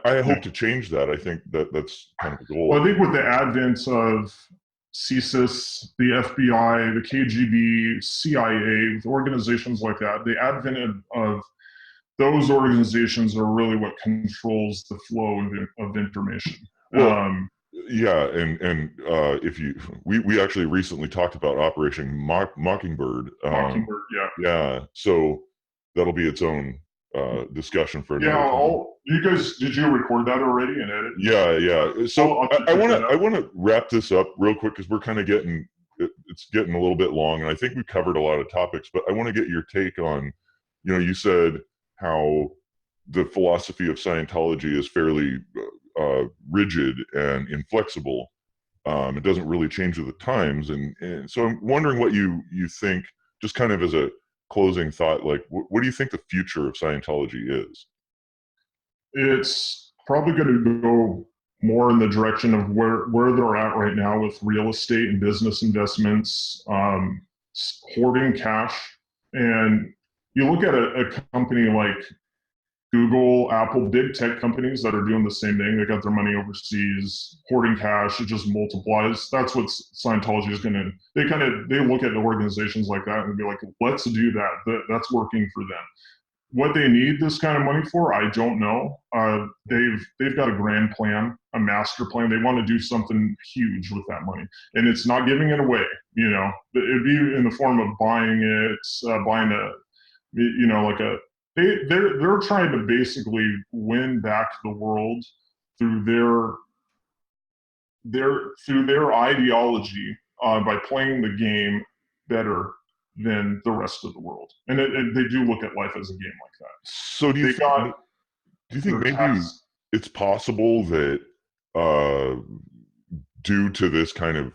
I hope to change that. I think that's kind of the goal. Well, I think with the advent of CSIS, the FBI, the KGB, CIA, with organizations like that, the advent of those organizations are really what controls the flow of information. Well, yeah, and we actually recently talked about Operation Mockingbird. Mockingbird, yeah. Yeah, so that'll be its own discussion for another time. You guys, did you record that already and edit? Yeah. So I want to wrap this up real quick because we're kind of it's getting a little bit long, and I think we covered a lot of topics. But I want to get your take on, you said how the philosophy of Scientology is fairly rigid and inflexible. It doesn't really change with the times, and so I'm wondering what you think, just kind of as a closing thought, like what do you think the future of Scientology is? It's probably going to go more in the direction of where they're at right now with real estate and business investments, hoarding cash. And you look at a company like Google, Apple, big tech companies that are doing the same thing. They got their money overseas, hoarding cash. It just multiplies. That's what Scientology is going to. They look at organizations like that and be like, let's do that. That's working for them. what they need this kind of money for, I don't know. They've got a grand plan, a master plan. They want to do something huge with that money, and it's not giving it away. You know, it'd be in the form of buying it, buying a, you know, like a. They're trying to basically win back the world through their ideology, by playing the game better than the rest of the world, and they do look at life as a game like that. So They got do you think their maybe tax. it's possible that due to this kind of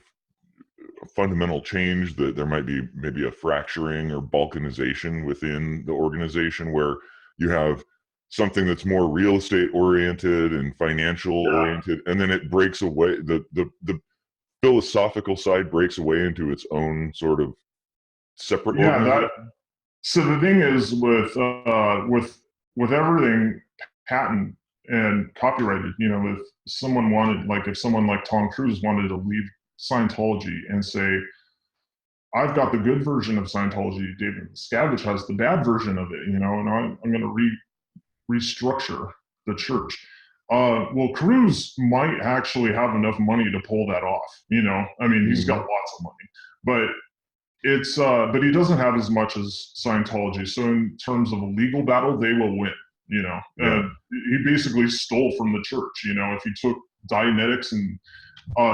fundamental change that there might be maybe a fracturing or balkanization within the organization, where you have something that's more real estate oriented and financial oriented, and then it breaks away, the philosophical side breaks away into its own sort of separate organization? So the thing is with everything patent and copyrighted, you know, if someone wanted, like if someone like Tom Cruise wanted to leave Scientology and say, I've got the good version of Scientology, David Miscavige has the bad version of it, you know, and I'm going to restructure the church. Well, Cruise might actually have enough money to pull that off, you know. I mean, he's got lots of money, but but he doesn't have as much as Scientology. So in terms of a legal battle, they will win, you know. He basically stole from the church, you know. If he took Dianetics and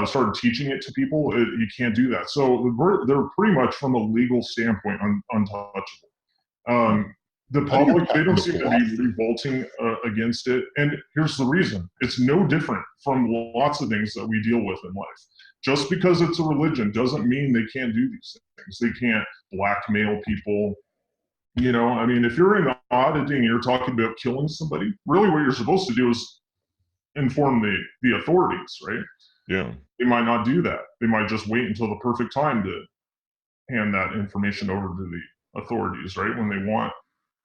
started teaching it to people, you can't do that. So they're pretty much, from a legal standpoint, untouchable. The public, they don't seem to be revolting against it. And here's the reason. It's no different from lots of things that we deal with in life. Just because it's a religion doesn't mean they can't do these things. They can't blackmail people. You know, I mean, if you're in auditing and you're talking about killing somebody, really what you're supposed to do is inform the authorities, right? Yeah. They might not do that. They might just wait until the perfect time to hand that information over to the authorities, right? When they want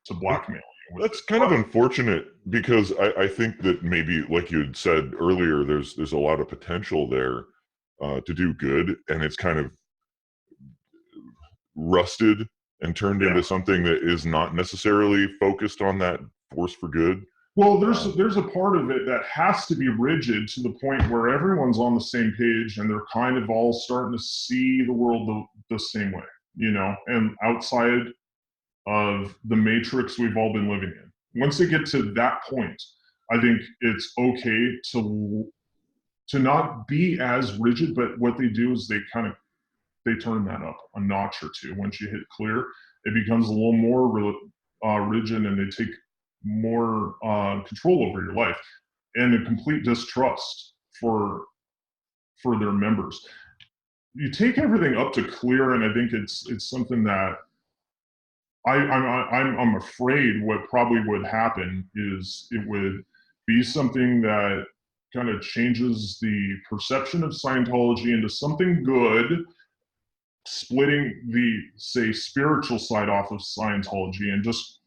to blackmail you. That's kind of unfortunate, because I think that maybe, like you had said earlier, there's a lot of potential there to do good, and it's kind of rusted and turned into something that is not necessarily focused on that force for good. Well, there's a part of it that has to be rigid to the point where everyone's on the same page and they're kind of all starting to see the world the same way, you know, and outside of the matrix we've all been living in. Once they get to that point, I think it's okay to not be as rigid, but what they do is they turn that up a notch or two. Once you hit clear, it becomes a little more rigid, and they take more control over your life, and a complete distrust for their members. You take everything up to clear, and I think it's something that I'm afraid what probably would happen is it would be something that kind of changes the perception of Scientology into something good, splitting the, say, spiritual side off of Scientology and just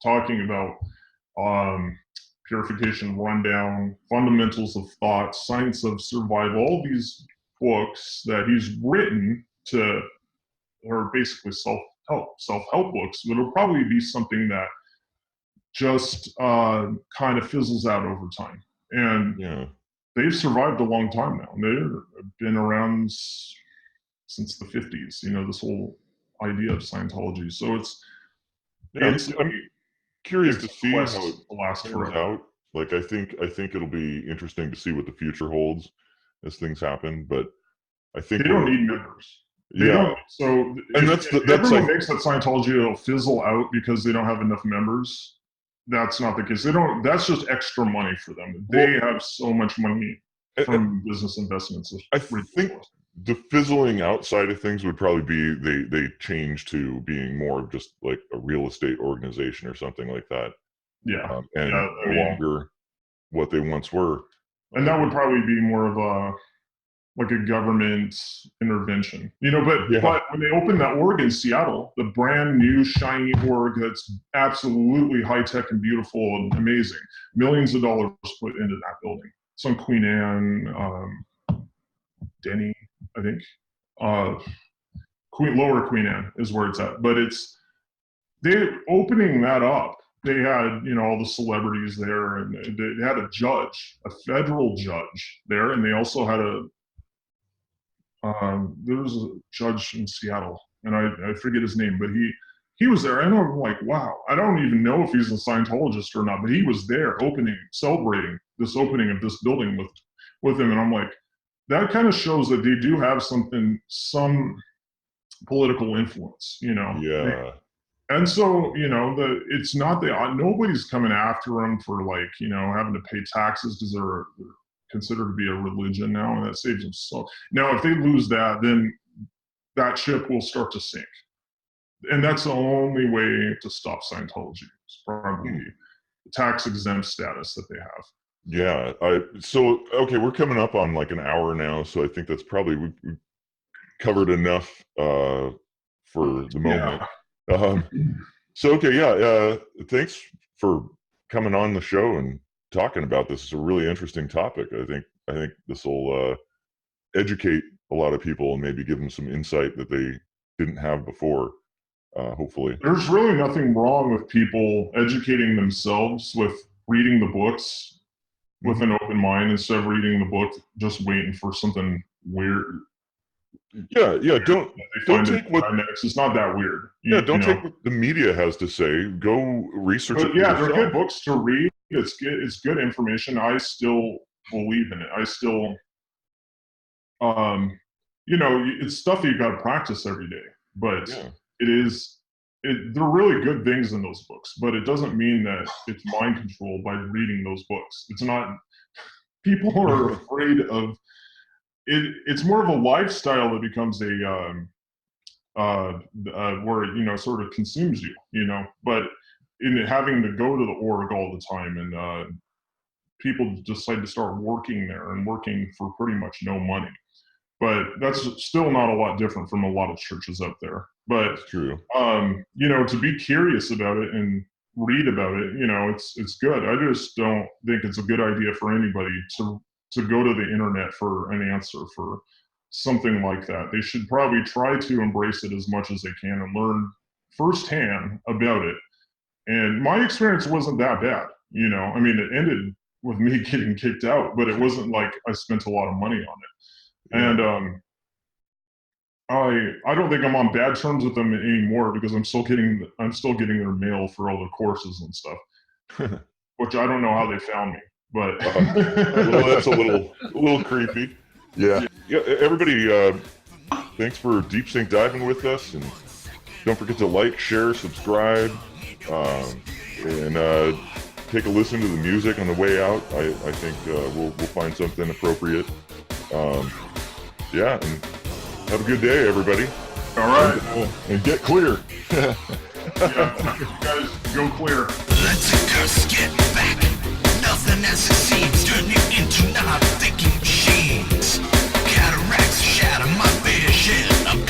talking about purification, rundown, fundamentals of thought, science of survival, all these books that he's written are basically self-help books, but it'll probably be something that just kind of fizzles out over time. And they've survived a long time now. They've been around since the 50s, you know, this whole idea of Scientology. So I'm curious to see how it lasts turns out. Like, I think it'll be interesting to see what the future holds as things happen, but I think they don't need members. So and everyone thinks that Scientology will fizzle out because they don't have enough members. That's not the case. That's just extra money for them. They have so much money from business investments. I think the fizzling out side of things would probably be they change to being more of just like a real estate organization or something like that. Yeah. And no longer what they once were. And that would probably be more of a government intervention, you know, but when they opened that org in Seattle, the brand new shiny org that's absolutely high tech and beautiful and amazing, millions of dollars put into that building. It's on Queen Anne, Denny, I think. Lower Queen Anne is where it's at, but they're opening that up they had, you know, all the celebrities there, and they had a judge, a federal judge there, and they also had there was a judge in Seattle, and I forget his name, but he was there, and I'm like, wow, I don't even know if he's a Scientologist or not, but he was there celebrating this opening of this building with him, and I'm like, that kind of shows that they do have some political influence, you know. Yeah. And so, you know, it's not nobody's coming after them for, like, you know, having to pay taxes because they're considered to be a religion now, and that saves them. So now if they lose that, then that ship will start to sink. And that's the only way to stop Scientology. It's probably the tax exempt status that they have. Yeah. So, okay, we're coming up on like an hour now. So I think that's probably, we've covered enough for the moment. Yeah. So, okay. Yeah. Thanks for coming on the show and talking about this. It's a really interesting topic. I think this will educate a lot of people and maybe give them some insight that they didn't have before. Hopefully, there's really nothing wrong with people educating themselves with reading the books with an open mind instead of reading the book just waiting for something weird. Yeah. Don't take what it's not that weird. Don't take what the media has to say. Go research it. Yeah, they're good books to read. It's good information. I still believe in it. I still, you know, it's stuff you got to practice every day. But they're really good things in those books. But it doesn't mean that it's mind controlled by reading those books. It's not. People are afraid of it. It's more of a lifestyle that becomes a where it, you know, sort of consumes you, you know. But in having to go to the org all the time, and people decide to start working there and working for pretty much no money. But that's still not a lot different from a lot of churches out there. But that's true. You know, to be curious about it and read about it, you know, it's good. I just don't think it's a good idea for anybody to go to the internet for an answer for something like that. They should probably try to embrace it as much as they can and learn firsthand about it. And my experience wasn't that bad, you know. I mean, it ended with me getting kicked out, but it wasn't like I spent a lot of money on it. And I don't think I'm on bad terms with them anymore because I'm still getting their mail for all the courses and stuff, which I don't know how they found me, but well, that's a little creepy. Yeah. Everybody, thanks for deep sink diving with us, and don't forget to like, share, subscribe, and take a listen to the music on the way out. I think we'll find something appropriate. Yeah, and have a good day, everybody. All right. And get clear. Yeah, you guys go clear. Let the curse get back. Nothing that succeeds turn you into non-thinking machines. Cataracts shatter my vision. I'm